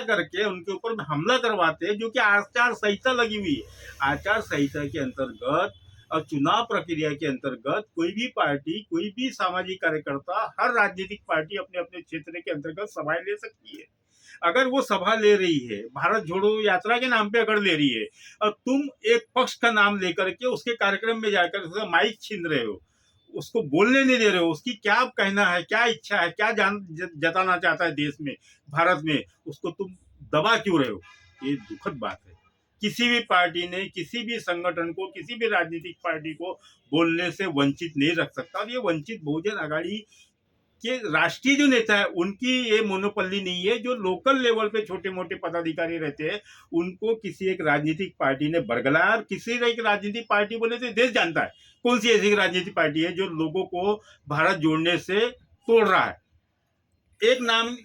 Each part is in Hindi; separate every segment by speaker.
Speaker 1: करके उनके ऊपर हमला करवाते हैं, जो कि आचार संहिता लगी हुई है। आचार संहिता के अंतर्गत और चुनाव प्रक्रिया के अंतर्गत कोई भी पार्टी, कोई भी सामाजिक कार्यकर्ता, हर राजनीतिक पार्टी अपने अपने क्षेत्र के अंतर्गत सभाएं ले सकती है। अगर वो सभा ले रही है, भारत जोड़ो यात्रा के नाम पे अगर ले रही है, और तुम एक पक्ष का नाम लेकर के उसके कार्यक्रम में जाकर उसका माइक छीन रहे हो, उसको बोलने नहीं दे रहे हो, उसकी क्या कहना है, क्या इच्छा है, क्या जताना चाहता है देश में, भारत में, उसको तुम दबा क्यों रहे हो? ये दुखद बात है। किसी भी पार्टी ने किसी भी संगठन को, किसी भी राजनीतिक पार्टी को बोलने से वंचित नहीं रख सकता। और ये वंचित बहुजन आघाड़ी के राष्ट्रीय जो नेता है उनकी ये मोनोपली नहीं है। जो लोकल लेवल पे छोटे मोटे पदाधिकारी रहते हैं उनको किसी एक राजनीतिक पार्टी ने बरगलाया। और किसी एक राजनीतिक पार्टी बोले तो देश जानता है कौन सी ऐसी राजनीतिक पार्टी है जो लोगों को भारत जोड़ने से तोड़ रहा है। एक नाम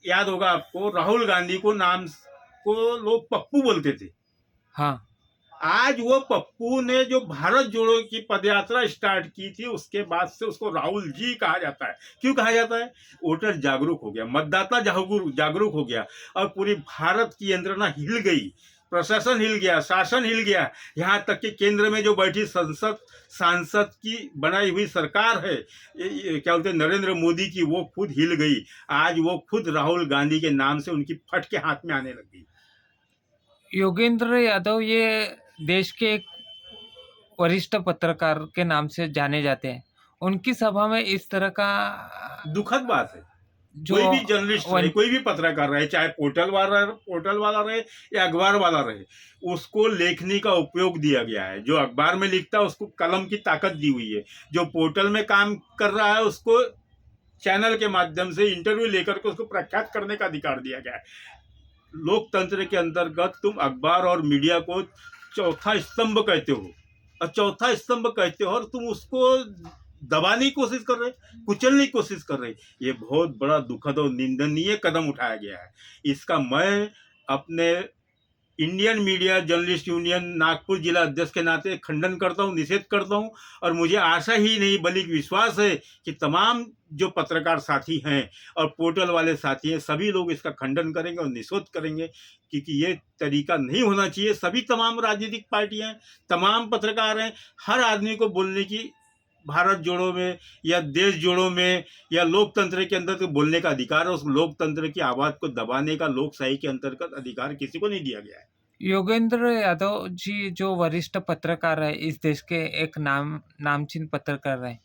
Speaker 1: याद होगा आपको, राहुल गांधी को नाम को लोग पप्पू बोलते थे।
Speaker 2: हाँ,
Speaker 1: आज वो पप्पू ने जो भारत जोड़ो की पदयात्रा स्टार्ट की थी, उसके बाद से उसको राहुल जी कहा जाता है। क्यों कहा जाता है? वोटर जागरूक हो गया, मतदाता जागरूक हो गया, और पूरी भारत की यंत्रणा हिल गई, प्रशासन हिल गया, शासन हिल गया। यहाँ तक कि केंद्र में जो बैठी सांसद की बनाई हुई सरकार है, क्या बोलते हैं, नरेंद्र मोदी की, वो खुद हिल गई। आज वो खुद राहुल गांधी के नाम से उनकी फट के हाथ में आने लगी।
Speaker 2: योगेंद्र यादव ये देश के एक वरिष्ठ पत्रकार के नाम से जाने जाते हैं। उनकी सभा में इस तरह का
Speaker 1: दुखद बात है।
Speaker 2: जो
Speaker 1: कोई भी जर्नलिस्ट रहे, कोई भी पत्रकार रहे, चाहे पोर्टल वाला रहे या अखबार वाला रहे, उसको लेखनी का उपयोग दिया गया है। जो अखबार में लिखता है उसको कलम की ताकत दी हुई है। जो पोर्टल में काम कर रहा है उसको चैनल के माध्यम से इंटरव्यू लेकर के उसको प्रख्यात करने का अधिकार दिया गया है। लोकतंत्र के अंतर्गत तुम अखबार और मीडिया को चौथा स्तंभ कहते हो, और चौथा स्तंभ कहते हो और तुम उसको दबाने की कोशिश कर रहे, कुचलने की कोशिश कर रहे। ये बहुत बड़ा दुखद और निंदनीय कदम उठाया गया है। इसका मैं अपने Indian media journalist union Nagpur जिला अध्यक्ष के नाते खंडन करता हूँ, निषेध करता हूँ। और मुझे आशा ही नहीं बल्कि विश्वास है कि तमाम जो पत्रकार साथी हैं और पोर्टल वाले साथी हैं, सभी लोग इसका खंडन करेंगे और निषेध करेंगे, क्योंकि ये तरीका नहीं होना चाहिए। सभी तमाम राजनीतिक पार्टियां, तमाम पत्रकार हैं, हर आदमी को बोलने की, भारत जोड़ो में या देश जोड़ो में या लोकतंत्र के अंदर तो बोलने का अधिकार है। उस लोकतंत्र की आवाज़ को दबाने का लोकशाही के अंतर्गत अधिकार किसी को नहीं दिया गया है।
Speaker 2: योगेंद्र यादव जी जो वरिष्ठ पत्रकार है, इस देश के एक नामचीन पत्रकार है,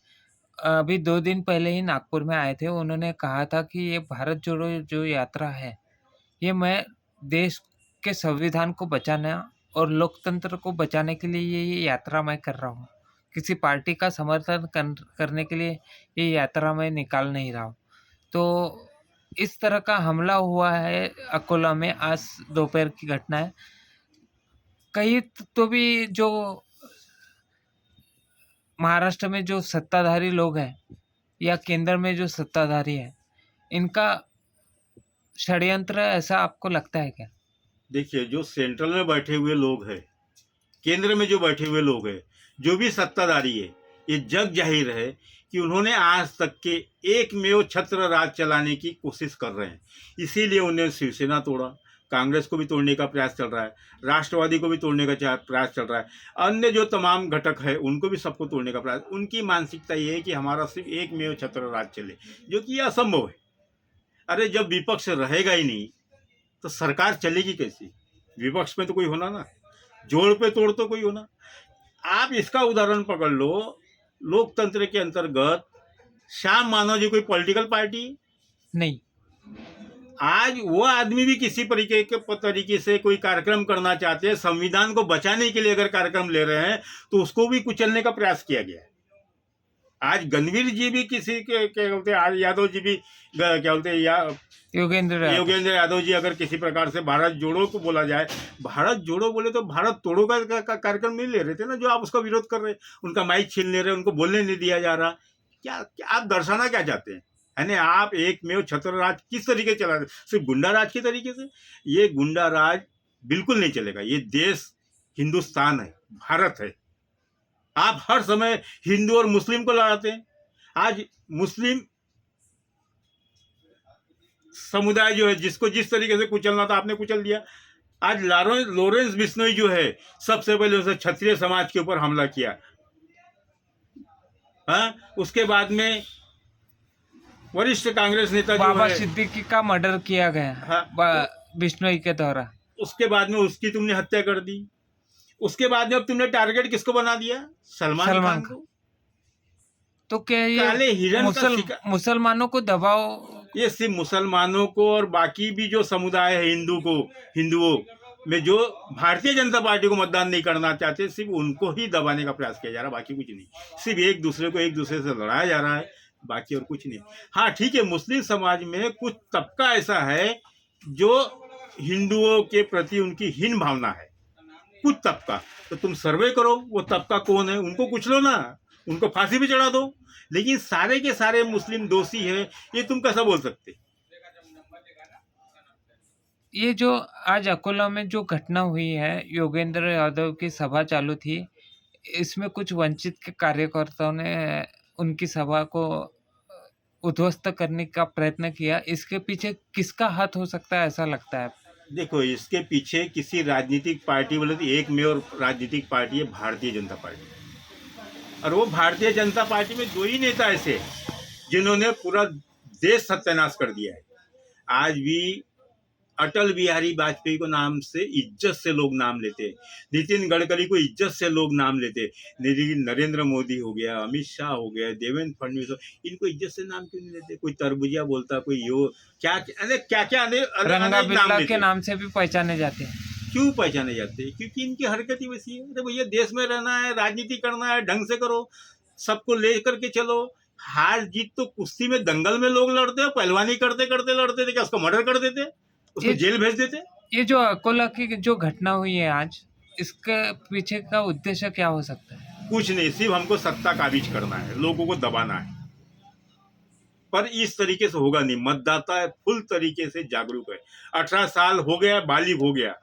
Speaker 2: अभी 2 दिन पहले ही नागपुर में आए थे। उन्होंने कहा था कि ये भारत जोड़ो जो यात्रा है, ये मैं देश के संविधान को बचाना और लोकतंत्र को बचाने के लिए ये यात्रा मैं कर रहा हूँ। किसी पार्टी का समर्थन करने के लिए ये यात्रा मैं निकाल नहीं रहा हूँ। तो इस तरह का हमला हुआ है अकोला में, आज दोपहर की घटना है। कहीं तो भी जो महाराष्ट्र में जो सत्ताधारी लोग हैं या केंद्र में जो सत्ताधारी है, इनका षड्यंत्र ऐसा आपको लगता है क्या?
Speaker 1: देखिए, जो सेंट्रल में बैठे हुए लोग हैं, केंद्र में जो बैठे हुए लोग हैं, जो भी सत्ताधारी है, ये जग जाहिर है कि उन्होंने आज तक के एकमेव छत्र राज चलाने की कोशिश कर रहे हैं। इसीलिए उन्हें शिवसेना तोड़ा, कांग्रेस को भी तोड़ने का प्रयास चल रहा है, राष्ट्रवादी को भी तोड़ने का प्रयास चल रहा है, अन्य जो तमाम घटक है उनको भी सबको तोड़ने का प्रयास। उनकी मानसिकता ये है कि हमारा सिर्फ एकमेव छत्र राज चले, जो कि यह असंभव है। अरे जब विपक्ष रहेगा ही नहीं तो सरकार चलेगी कैसी? विपक्ष में तो कोई होना ना, जोड़ पे तोड़ तो कोई होना। आप इसका उदाहरण पकड़ लो, लोकतंत्र के अंतर्गत श्याम मानव जी कोई पॉलिटिकल पार्टी?
Speaker 2: नहीं।
Speaker 1: आज वो आदमी भी किसी तरीके से कोई कार्यक्रम करना चाहते हैं, संविधान को बचाने के लिए अगर कार्यक्रम ले रहे हैं तो उसको भी कुचलने का प्रयास किया गया है। आज गणवीर जी भी किसी के क्या बोलते हैं, आज यादव जी भी क्या बोलते हैं,
Speaker 2: योगेंद्र
Speaker 1: यादव जी अगर किसी प्रकार से भारत जोड़ो को बोला जाए, भारत जोड़ो बोले तो भारत तोड़ो का कार्यक्रम नहीं ले रहे थे ना, जो आप उसका विरोध कर रहे हैं। उनका माइक छीन ले रहे हैं, उनको बोलने नहीं दिया जा रहा। क्या आप दर्शाना क्या चाहते हैं? है ना, आप एकमेव छत्र राज किस तरीके से चला रहे? सिर्फ गुंडा राज के तरीके से? ये गुंडा राज बिल्कुल नहीं चलेगा। ये देश हिंदुस्तान है, भारत है। आप हर समय हिंदू और मुस्लिम को लड़ाते हैं। आज मुस्लिम समुदाय जो है जिसको जिस तरीके से कुचलना था आपने कुचल दिया। आज लॉरेंस बिश्नोई जो है सबसे पहले उसे क्षत्रिय समाज के ऊपर हमला किया। हाँ, उसके बाद में वरिष्ठ कांग्रेस नेता जो
Speaker 2: बाबा
Speaker 1: है,
Speaker 2: सिद्दीकी का मर्डर किया गया
Speaker 1: हाँ,
Speaker 2: बिश्नोई के द्वारा।
Speaker 1: उसके बाद में उसकी तुमने हत्या कर दी। उसके बाद में अब तुमने टारगेट किसको बना दिया? सलमान
Speaker 2: सलमान
Speaker 1: खान को।
Speaker 2: तो क्या ये
Speaker 1: काले हिरण का शिकार।
Speaker 2: मुसलमानों को दबाव?
Speaker 1: ये सिर्फ मुसलमानों को और बाकी भी जो समुदाय है हिंदुओं में जो भारतीय जनता पार्टी को मतदान नहीं करना चाहते, सिर्फ उनको ही दबाने का प्रयास किया जा रहा है, बाकी कुछ नहीं। सिर्फ एक दूसरे से लड़ाया जा रहा है, बाकी और कुछ नहीं। हाँ ठीक है, मुस्लिम समाज में कुछ तबका ऐसा है जो हिंदुओं के प्रति उनकी हीन भावना है, कुछ तबका। तो तुम सर्वे करो वो तबका कौन है, उनको कुचलो ना, उनको फांसी भी चढ़ा दो। लेकिन सारे के सारे मुस्लिम दोषी है, ये तुम कैसा बोल सकते?
Speaker 2: ये जो आज अकोला में जो घटना हुई है, योगेंद्र यादव की सभा चालू थी, इसमें कुछ वंचित के कार्यकर्ताओं ने उनकी सभा को उद्ध्वस्त करने का प्रयत्न किया। इसके पीछे किसका हाथ हो सकता है, ऐसा लगता है?
Speaker 1: देखो, इसके पीछे किसी राजनीतिक पार्टी बोले तो एक में और राजनीतिक पार्टी है भारतीय जनता पार्टी। और वो भारतीय जनता पार्टी में दो ही नेता ऐसे हैं जिन्होंने पूरा देश सत्यानाश कर दिया है। आज भी अटल बिहारी वाजपेयी को नाम से इज्जत से लोग नाम लेते, नितिन गडकरी को इज्जत से लोग नाम लेते, लेकिन नरेंद्र मोदी हो गया, अमित शाह हो गया, देवेंद्र फडणवीस हो, इनको इज्जत से नाम क्यों नहीं लेते? कोई तरबूजिया बोलता, कोई यो क्या क्या
Speaker 2: रंगा बिरला के नाम से भी पहचाने जाते हैं।
Speaker 1: क्यों पहचाने जाते हैं? क्योंकि इनकी हरकत ही वैसी है। अरे भैया, देश में रहना है, राजनीति करना है, ढंग से करो, सबको ले करके चलो। हार जीत तो कुश्ती में, दंगल में लोग लड़ते हैं, पहलवानी करते करते लड़ते थे, क्या उसको मर्डर कर देते, उसको जेल भेज देते?
Speaker 2: ये जो अकोला की जो घटना हुई है आज, इसके पीछे का उद्देश्य क्या हो सकता है?
Speaker 1: कुछ नहीं, सिर्फ हमको सत्ता काबिज करना है, लोगों को दबाना है। पर इस तरीके से होगा नहीं। मतदाता है फुल तरीके से जागरूक है, 18 साल हो गया, बालिग हो गया,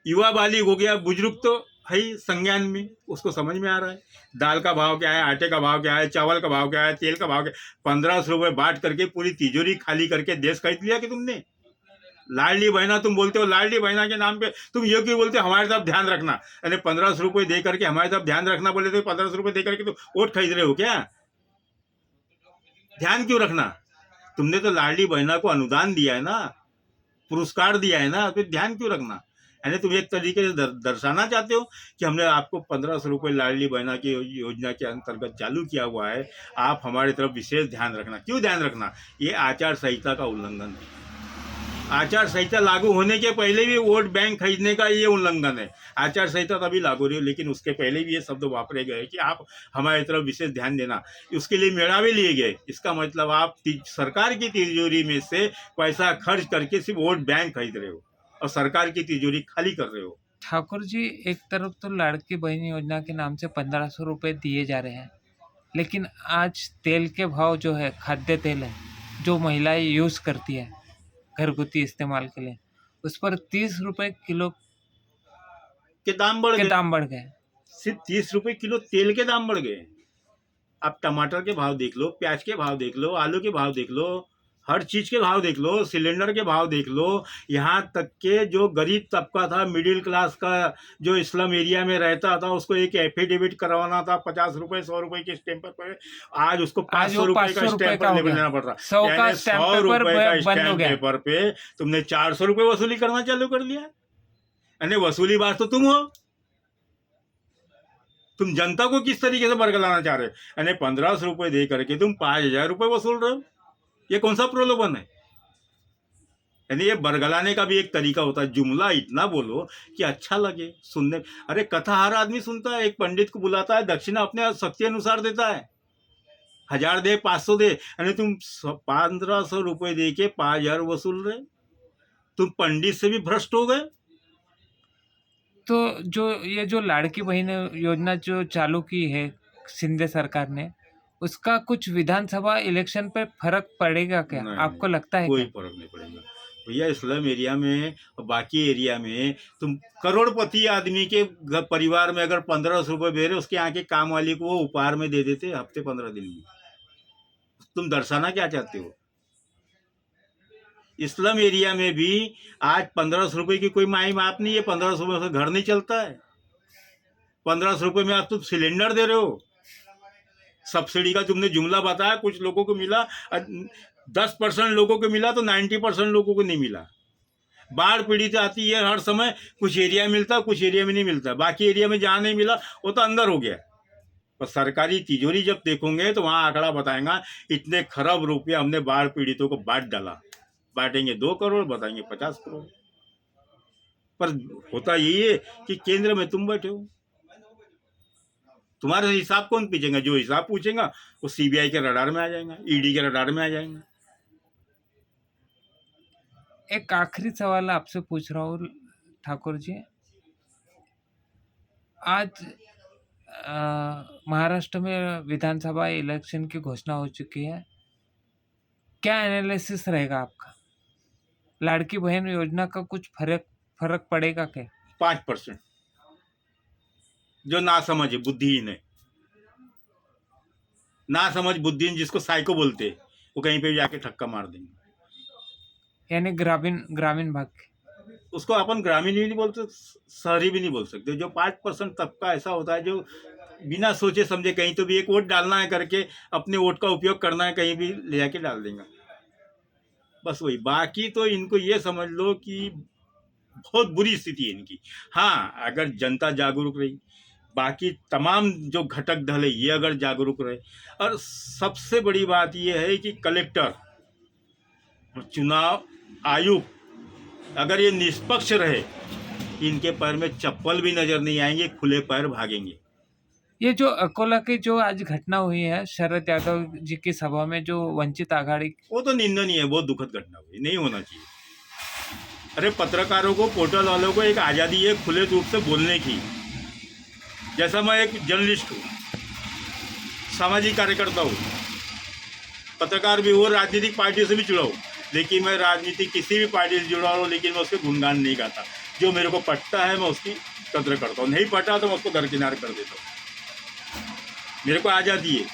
Speaker 1: युवा बालिग हो गया, बुजुर्ग तो है ही संज्ञान में, उसको समझ में आ रहा है दाल का भाव क्या है, आटे का भाव क्या है, चावल का भाव क्या है, तेल का भाव क्या है। 1500 रुपये बांट करके पूरी तिजोरी खाली करके देश खरीद लिया कि तुमने? लाडली बहना तुम बोलते हो, लाडली बहना के नाम पे तुम ये क्यों बोलते हो हमारे तरफ ध्यान रखना? यानी 1500 रुपये दे करके हमारे तरफ ध्यान रखना बोले तो 1500 रुपये दे करके तो वोट खरीद रहे हो क्या? ध्यान क्यों रखना? तुमने तो लाडली बहना को अनुदान दिया है ना, पुरस्कार दिया है ना, फिर ध्यान क्यों रखना? यानी तुम एक तरीके से दर्शाना चाहते हो कि हमने आपको 1500 रुपये लाडली बहना की योजना के अंतर्गत चालू किया हुआ है, आप हमारी तरफ विशेष ध्यान रखना। क्यों ध्यान रखना? ये आचार संहिता का उल्लंघन है। आचार संहिता लागू होने के पहले भी वोट बैंक खरीदने का ये उल्लंघन है। आचार संहिता तभी लागू रही, लेकिन उसके पहले भी ये शब्द वापरे गए कि आप हमारी तरफ विशेष ध्यान देना। उसके लिए मेड़ावे लिए गए। इसका मतलब आप सरकार की तिजोरी में से पैसा खर्च करके सिर्फ वोट बैंक खरीद रहे हो और सरकार की तिजोरी खाली कर रहे हो।
Speaker 2: ठाकुर जी, एक तरफ तो लाड़की बहन योजना के नाम से 1500 रुपये दिए जा रहे हैं, लेकिन आज तेल के भाव जो है, खाद्य तेल है जो महिलाएं यूज़ करती है घरगुती इस्तेमाल के लिए, उस पर 30 रुपये किलो
Speaker 1: के दाम बढ़
Speaker 2: गए।
Speaker 1: सिर्फ 30 रुपये किलो तेल के दाम बढ़ गए। आप टमाटर के भाव देख लो, प्याज के भाव देख लो, आलू के भाव देख लो, हर चीज के भाव देख लो, सिलेंडर के भाव देख लो। यहाँ तक के जो गरीब तबका था, मिडिल क्लास का, जो स्लम एरिया में रहता था, उसको एक एफिडेविट करवाना था 50 रुपये 100 रुपये के स्टैंप पर, आज उसको 500 रुपये का स्टैंप पर लेना पड़ रहा।
Speaker 2: 100 रुपये का स्टैम्प
Speaker 1: पेपर पे तुमने 400 रुपये वसूली करना चालू कर दिया। यानी वसूली बात तो तुम हो। तुम जनता को किस तरीके से बरगलाना चाह रहे हो? यानी 1500 रुपये दे करके तुम 5000 रुपये वसूल रहे हो। ये कौन सा प्रलोभन है? यानी ये बरगलाने का भी एक तरीका होता है। जुमला इतना बोलो कि अच्छा लगे सुनने। अरे कथा हर आदमी सुनता है। एक पंडित को बुलाता है, दक्षिणा अपने शक्ति अनुसार देता है, 1000 दे 500 दे, यानी तुम 1500 रुपये दे के 5000 वसूल रहे। तुम पंडित से भी भ्रष्ट हो गए।
Speaker 2: तो ये जो लाड़की बहन योजना जो चालू की है शिंदे सरकार ने, उसका कुछ विधानसभा इलेक्शन पे फर्क पड़ेगा क्या? आपको लगता है?
Speaker 1: कोई फर्क नहीं पड़ेगा भैया। स्लम एरिया में और बाकी एरिया में तुम करोड़पति आदमी के परिवार में अगर 1500 रुपये दे रहे, उसके यहाँ के काम वाली को वो उपहार में दे देते हफ्ते 15 दिन में। तुम दर्शाना क्या चाहते हो? स्लम एरिया में भी आज 1500 रुपये की कोई माई माप नहीं है। 1500 रुपये से घर नहीं चलता है। 1500 रुपये में आप तो सिलेंडर दे रहे हो। सब्सिडी का तुमने जुमला बताया, कुछ लोगों को मिला, 10% लोगों को मिला तो 90% लोगों को नहीं मिला। बाढ़ पीड़ित आती है हर समय, कुछ एरिया में मिलता, कुछ एरिया में नहीं मिलता। बाकी एरिया में जहाँ नहीं मिला वो तो अंदर हो गया। पर सरकारी तिजोरी जब देखोगे तो वहाँ आंकड़ा बताएगा इतने खरब रुपया हमने बाढ़ पीड़ितों को बांट डाला। बांटेंगे 2 करोड़, बताएंगे 50 करोड़। पर होता यही है कि केंद्र में तुम बैठे हो, तुम्हारे हिसाब कौन पूछेगा? जो हिसाब पूछेगा वो सीबीआई के रडार में आ जाएगा, ईडी के रडार में आ जाएगा।
Speaker 2: एक आखिरी सवाल आपसे पूछ रहा हूँ ठाकुर जी। आज महाराष्ट्र में विधानसभा इलेक्शन की घोषणा हो चुकी है। क्या एनालिसिस रहेगा आपका? लाड़की बहन योजना का कुछ फर्क पड़ेगा क्या?
Speaker 1: 5% जो ना समझ बुद्धिहीन है, ना समझ बुद्धिहीन जिसको साइको बोलते हैं, वो कहीं पे भी जाके ठक्का मार देंगे।
Speaker 2: यानी ग्रामीण भाग के।
Speaker 1: उसको अपन ग्रामीण भी नहीं बोलते, शहरी भी नहीं बोल सकते। जो 5% तबका ऐसा होता है जो बिना सोचे समझे कहीं तो भी एक वोट डालना है करके अपने वोट का उपयोग करना है, कहीं भी ले जाके डाल देंगे, बस वही। बाकी तो इनको ये समझ लो कि बहुत बुरी स्थिति है इनकी। हाँ, अगर जनता जागरूक रही, बाकी तमाम जो घटक दल है ये अगर जागरूक रहे, और सबसे बड़ी बात ये है कि कलेक्टर, चुनाव आयुक्त अगर ये निष्पक्ष रहे, इनके पैर में चप्पल भी नजर नहीं आएंगे, खुले पैर भागेंगे।
Speaker 2: ये जो अकोला की जो आज घटना हुई है शरद यादव जी की सभा में, जो वंचित आघाड़ी,
Speaker 1: वो तो निंदनीय है, बहुत दुखद घटना हुई, नहीं होना चाहिए। अरे पत्रकारों को, पोर्टल वालों को एक आज़ादी है खुले रूप से बोलने की। जैसा मैं एक जर्नलिस्ट हूँ, सामाजिक कार्यकर्ता हूँ, पत्रकार भी हूँ, राजनीतिक पार्टी से भी जुड़ा हूँ, लेकिन मैं राजनीति किसी भी पार्टी से जुड़ा हूँ, लेकिन मैं उसके गुणगान नहीं गाता। जो मेरे को पटता है मैं उसकी कदर करता हूँ, नहीं पटा तो मैं उसको दरकिनार कर देता हूँ। मेरे को आज़ादी है,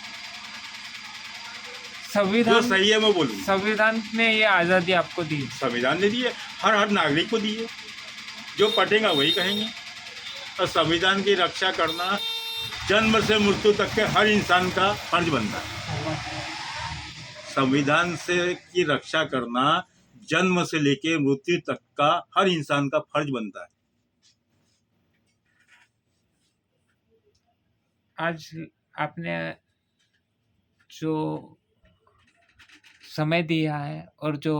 Speaker 2: संविधान
Speaker 1: जो सही है मैं बोलूँ।
Speaker 2: संविधान ने ये आज़ादी आपको दी,
Speaker 1: संविधान ने दी है, हर नागरिक को दी है। जो पटेगा वही कहेंगे। और संविधान की रक्षा करना जन्म से मृत्यु तक के हर इंसान का फर्ज बनता है। संविधान से की रक्षा करना जन्म से लेके मृत्यु तक का हर इंसान का फर्ज बनता है।
Speaker 2: आज आपने जो समय दिया है और जो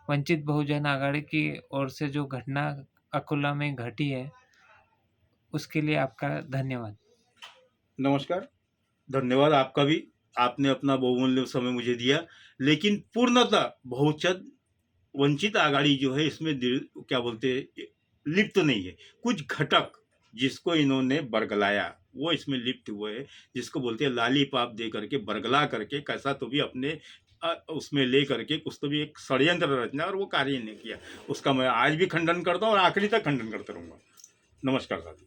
Speaker 2: वंचित बहुजन आघाड़ी की ओर से जो घटना अकोला में घटी है, उसके लिए आपका धन्यवाद।
Speaker 1: नमस्कार, धन्यवाद आपका भी। आपने अपना बहुमूल्य समय मुझे दिया, लेकिन पूर्णतः बहुजन वंचित आघाड़ी जो है इसमें क्या बोलते हैं, लिप्त नहीं है। कुछ घटक जिसको इन्होंने बरगलाया वो इसमें लिप्त हुए हैं, जिसको बोलते हैं लालीपाप दे करके, बरगला करके, कैसा तो भी अपने उसमें ले करके कुछ तो भी एक षड्यंत्र रचना, और वो कार्य नहीं किया। उसका मैं आज भी खंडन करता हूँ और आखिरी तक खंडन करता रहूँगा। नमस्कार साथी।